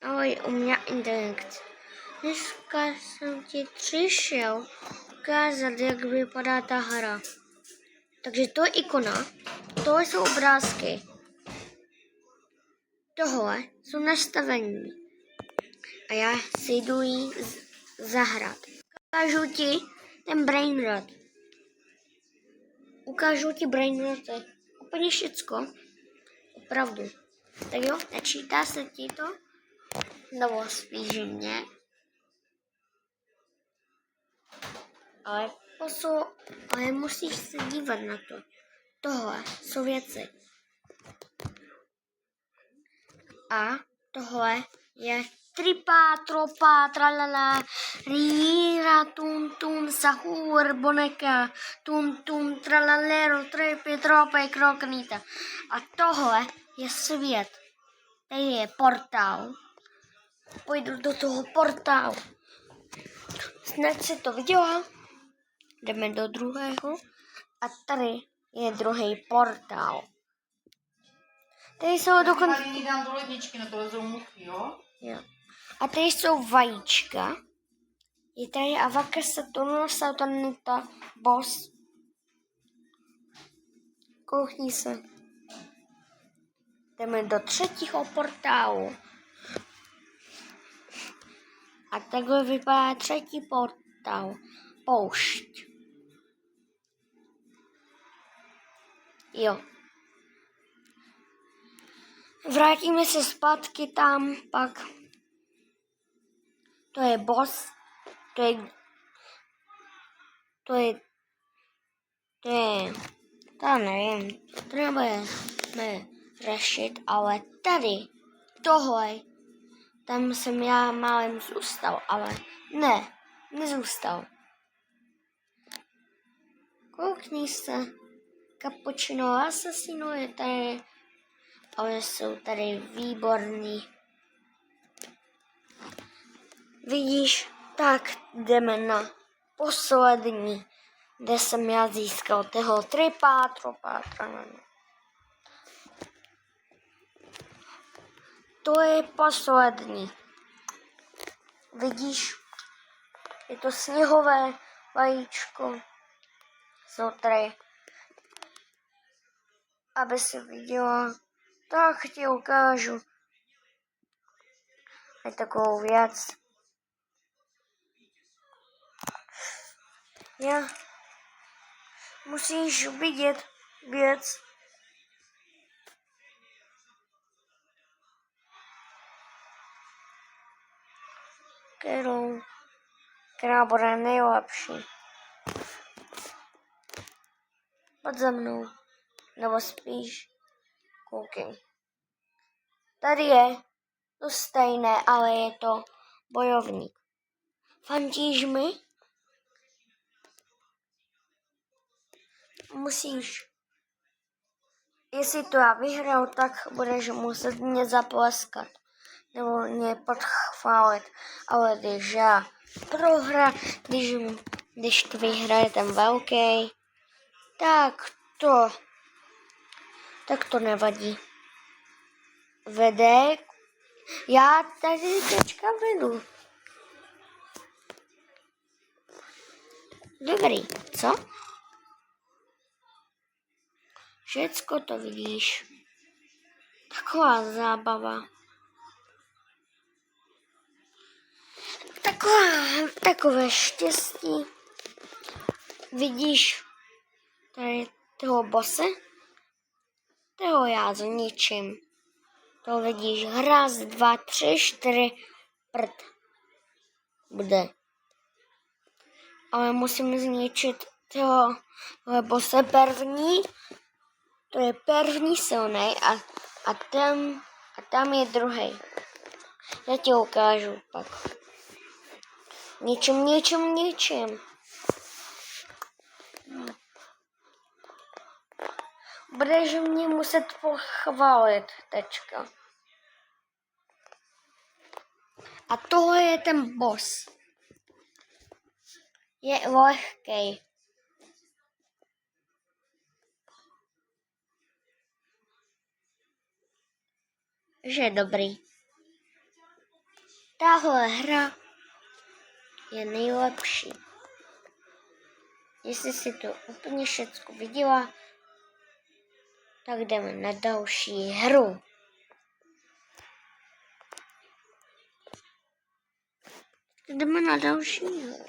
Ahoj, u mě internet. Dneska jsem ti přišel ukázat, jak vypadá ta hra. Takže to je ikona, tohle jsou obrázky, tohle jsou nastavení. A já si jdu jí zahrát. Ukážu ti ten brainrot. Ukážu ti brainrot, úplně všecko. Opravdu. Tak jo, načítá se ti to? Nebo spíš mě. Ale musíš se dívat na to. Tohle jsou věci. A tohle je tripa, tropa, tralala, rýra, tum, sahur, boneka, tum, tralalero, tripy, trope, kroknita. A tohle je svět. Tady je portál. Pojdu do toho portálu. Snad si to viděla. Jdeme do druhého. A tady je druhý portál. Tady jsou dokonce... Tady dám do ledničky, na to lezou muchy, jo? Jo. A tady jsou vajíčka. Je tady Avaka Saturno Saturnita Boss. Koukni se. Jdeme do třetího portálu. A takhle vypadá třetí portál. Poušť. Jo. Vrátíme se zpátky tam, pak to je boss, to nevím, to nebudeme řešit, ale tady, tohle, tam jsem já málem zůstal, ale nezůstal. Koukni se, Cappuccino Assassino je tady, ale jsou tady výborný. Vidíš, tak jdeme na poslední, kde jsem já získal toho tripa, tropa. To je poslední. Vidíš, je to sněhové vajíčko. Jsou tady, aby si viděla, tak ti ukážu. Je takovou věc. Já musíš vidět věc. Která bude nejlepší. Pod za mnou. Nebo spíš koukej. Tady je to stejné, ale je to bojovník. Fandíš mi? Musíš. Jestli to já vyhraju, tak budeš muset mě zapleskat. Nebo mě podchválit. Ale když já když to vyhraje ten velký, tak to nevadí. Vede, já tady teďka vedu. Dobrý, co? Všecko to vidíš. Taková zábava. Takové štěstí. Vidíš tady toho bose? Toho já zničím. To vidíš, raz, 2, 3, 4, prd. Bude. Ale musím zničit toho bose první. To je první silnej a tam je druhý. Já ti ukážu pak. Ničím. Budeš mě muset pochválit, tečka. A tohle je ten boss. Je lehkej. Že je dobrý. Tahle hra je nejlepší. Jestli si to úplně všecko viděla, tak jdeme na další hru. Jdeme na další hru.